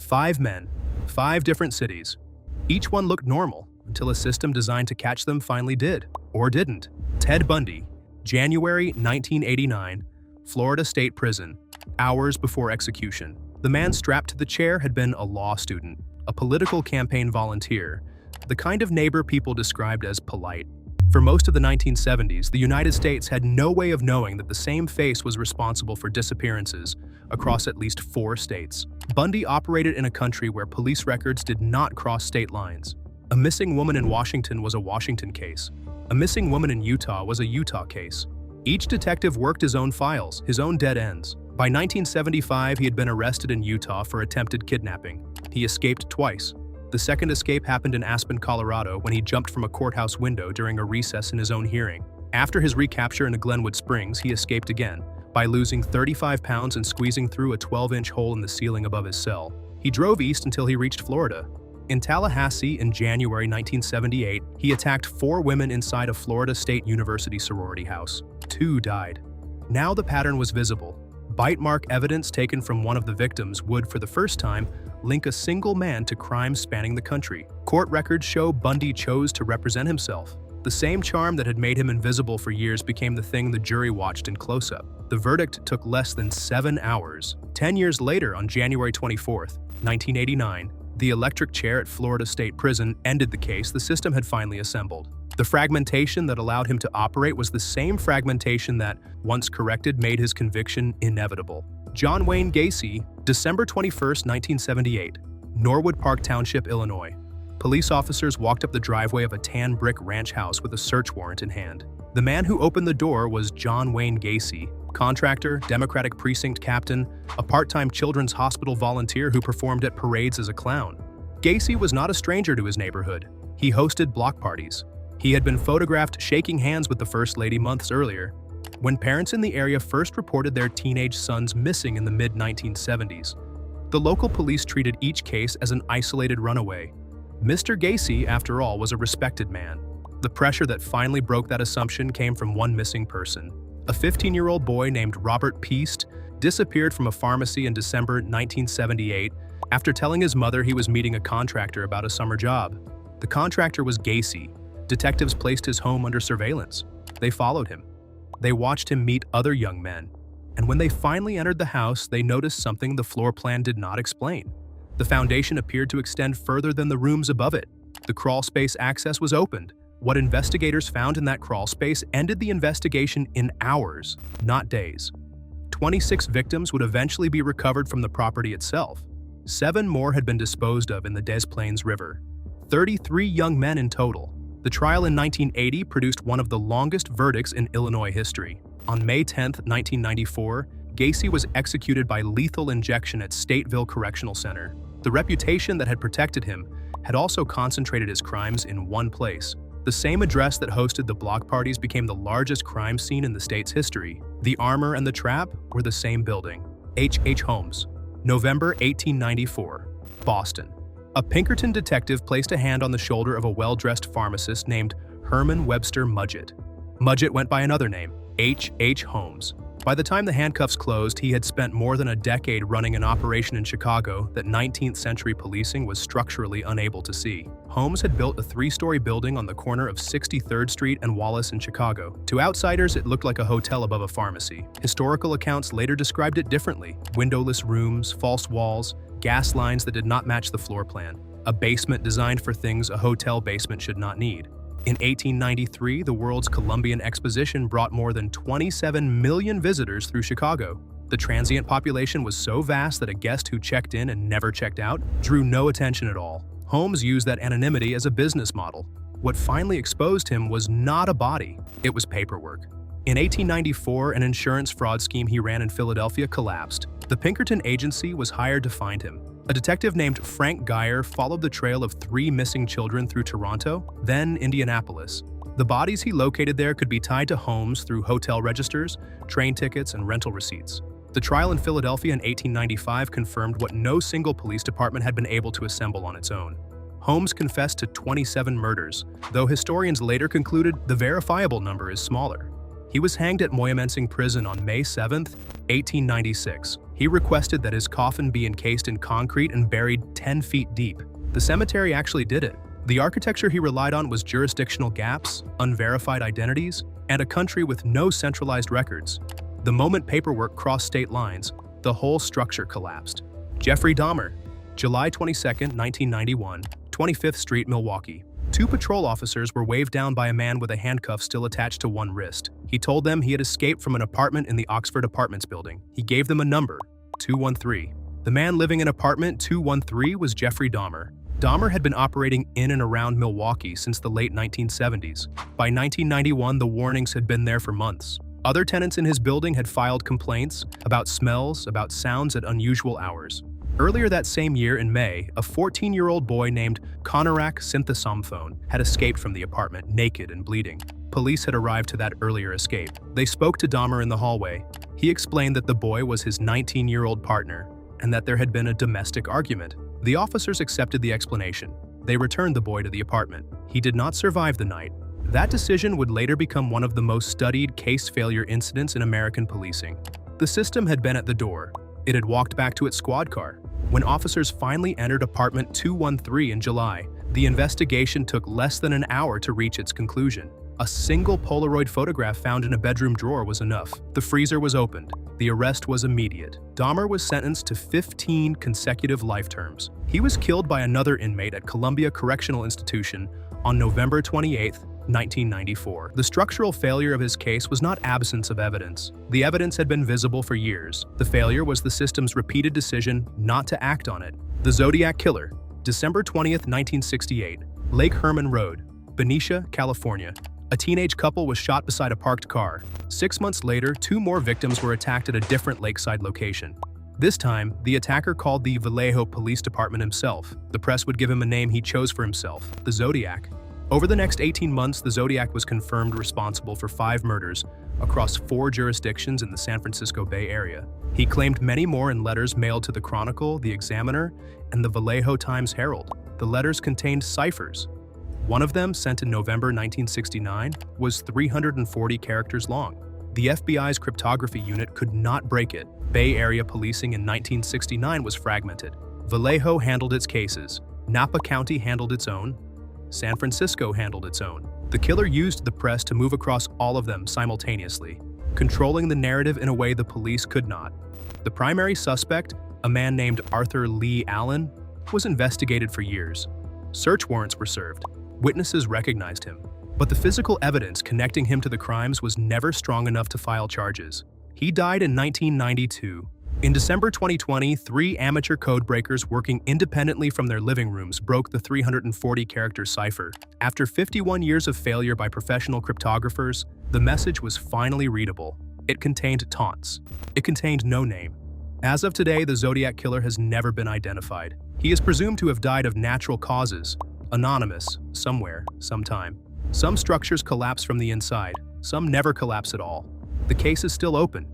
5 men, 5 different cities. Each one looked normal until a system designed to catch them finally did, or didn't. Ted Bundy, January 1989, Florida State Prison, hours before execution. The man strapped to the chair had been a law student, a political campaign volunteer, the kind of neighbor people described as polite. For most of the 1970s, the United States had no way of knowing that the same face was responsible for disappearances across at least 4 states. Bundy operated in a country where police records did not cross state lines. A missing woman in Washington was a Washington case. A missing woman in Utah was a Utah case. Each detective worked his own files, his own dead ends. By 1975, he had been arrested in Utah for attempted kidnapping. He escaped twice. The second escape happened in Aspen, Colorado, when he jumped from a courthouse window during a recess in his own hearing. After his recapture in Glenwood Springs, he escaped again by losing 35 pounds and squeezing through a 12-inch hole in the ceiling above his cell. He drove east until he reached Florida. In Tallahassee in January 1978, he attacked 4 women inside a Florida State University sorority house. 2 died. Now the pattern was visible. Bite mark evidence taken from one of the victims would, for the first time, link a single man to crimes spanning the country. Court records show Bundy chose to represent himself. The same charm that had made him invisible for years became the thing the jury watched in close-up. The verdict took less than 7 hours. 10 years later, on January 24, 1989, the electric chair at Florida State Prison ended the case the system had finally assembled. The fragmentation that allowed him to operate was the same fragmentation that, once corrected, made his conviction inevitable. John Wayne Gacy, December 21, 1978, Norwood Park Township, Illinois. Police officers walked up the driveway of a tan brick ranch house with a search warrant in hand. The man who opened the door was John Wayne Gacy, contractor, Democratic precinct captain, a part-time children's hospital volunteer who performed at parades as a clown. Gacy was not a stranger to his neighborhood. He hosted block parties. He had been photographed shaking hands with the First Lady months earlier. When parents in the area first reported their teenage sons missing in the mid-1970s, the local police treated each case as an isolated runaway. Mr. Gacy, after all, was a respected man. The pressure that finally broke that assumption came from one missing person. A 15-year-old boy named Robert Peast disappeared from a pharmacy in December 1978 after telling his mother he was meeting a contractor about a summer job. The contractor was Gacy. Detectives placed his home under surveillance. They followed him. They watched him meet other young men. And when they finally entered the house, they noticed something the floor plan did not explain. The foundation appeared to extend further than the rooms above it. The crawl space access was opened. What investigators found in that crawl space ended the investigation in hours, not days. 26 victims would eventually be recovered from the property itself. 7 more had been disposed of in the Des Plaines River. 33 young men in total. The trial in 1980 produced one of the longest verdicts in Illinois history. On May 10, 1994, Gacy was executed by lethal injection at Stateville Correctional Center. The reputation that had protected him had also concentrated his crimes in one place. The same address that hosted the block parties became the largest crime scene in the state's history. The armor and the trap were the same building. H. Holmes, November 1894, Boston. A Pinkerton detective placed a hand on the shoulder of a well-dressed pharmacist named Herman Webster Mudgett. Mudgett went by another name, H. Holmes. By the time the handcuffs closed, he had spent more than a decade running an operation in Chicago that 19th century policing was structurally unable to see. Holmes had built a 3-story building on the corner of 63rd Street and Wallace in Chicago. To outsiders, it looked like a hotel above a pharmacy. Historical accounts later described it differently: windowless rooms, false walls, gas lines that did not match the floor plan, a basement designed for things a hotel basement should not need. In 1893, the world's Columbian Exposition brought more than 27 million visitors through Chicago. The transient population was so vast that a guest who checked in and never checked out drew no attention at all. Holmes used that anonymity as a business model. What finally exposed him was not a body, it was paperwork. In 1894, an insurance fraud scheme he ran in Philadelphia collapsed. The Pinkerton agency was hired to find him. A detective named Frank Geyer followed the trail of 3 missing children through Toronto, then Indianapolis. The bodies he located there could be tied to Holmes through hotel registers, train tickets, and rental receipts. The trial in Philadelphia in 1895 confirmed what no single police department had been able to assemble on its own. Holmes confessed to 27 murders, though historians later concluded the verifiable number is smaller. He was hanged at Moyamensing Prison on May 7, 1896. He He requested that his coffin be encased in concrete and buried 10 feet deep. The cemetery actually did it. The architecture he relied on was jurisdictional gaps, unverified identities, and a country with no centralized records. The moment paperwork crossed state lines, the whole structure collapsed. Jeffrey Dahmer, July 22, 1991, 25th Street, Milwaukee. Two patrol officers were waved down by a man with a handcuff still attached to one wrist. He told them he had escaped from an apartment in the Oxford Apartments building. He gave them a number, 213. The man living in apartment 213 was Jeffrey Dahmer. Dahmer had been operating in and around Milwaukee since the late 1970s. By 1991, the warnings had been there for months. Other tenants in his building had filed complaints about smells, about sounds at unusual hours. Earlier that same year in May, a 14-year-old boy named Konarak Synthesomphone had escaped from the apartment, naked and bleeding. Police had arrived to that earlier escape. They spoke to Dahmer in the hallway. He explained that the boy was his 19-year-old partner and that there had been a domestic argument. The officers accepted the explanation. They returned the boy to the apartment. He did not survive the night. That decision would later become one of the most studied case failure incidents in American policing. The system had been at the door. It had walked back to its squad car. When officers finally entered apartment 213 in July, the investigation took less than an hour to reach its conclusion. A single Polaroid photograph found in a bedroom drawer was enough. The freezer was opened. The arrest was immediate. Dahmer was sentenced to 15 consecutive life terms. He was killed by another inmate at Columbia Correctional Institution on November 28, 1994. The structural failure of his case was not absence of evidence. The evidence had been visible for years. The failure was the system's repeated decision not to act on it. The Zodiac Killer, December 20, 1968, Lake Herman Road, Benicia, California. A teenage couple was shot beside a parked car. 6 months later, two more victims were attacked at a different lakeside location. This time, the attacker called the Vallejo Police Department himself. The press would give him a name he chose for himself, the Zodiac. Over the next 18 months, the Zodiac was confirmed responsible for 5 murders across 4 jurisdictions in the San Francisco Bay Area. He claimed many more in letters mailed to the Chronicle, the Examiner, and the Vallejo Times-Herald. The letters contained ciphers. One of them, sent in November 1969, was 340 characters long. The FBI's cryptography unit could not break it. Bay Area policing in 1969 was fragmented. Vallejo handled its cases. Napa County handled its own. San Francisco handled its own. The killer used the press to move across all of them simultaneously, controlling the narrative in a way the police could not. The primary suspect, a man named Arthur Lee Allen, was investigated for years. Search warrants were served. Witnesses recognized him. But the physical evidence connecting him to the crimes was never strong enough to file charges. He died in 1992. In December 2020, 3 amateur code breakers working independently from their living rooms broke the 340-character cipher. After 51 years of failure by professional cryptographers, the message was finally readable. It contained taunts. It contained no name. As of today, the Zodiac Killer has never been identified. He is presumed to have died of natural causes, anonymous, somewhere, sometime. Some structures collapse from the inside. Some never collapse at all. The case is still open.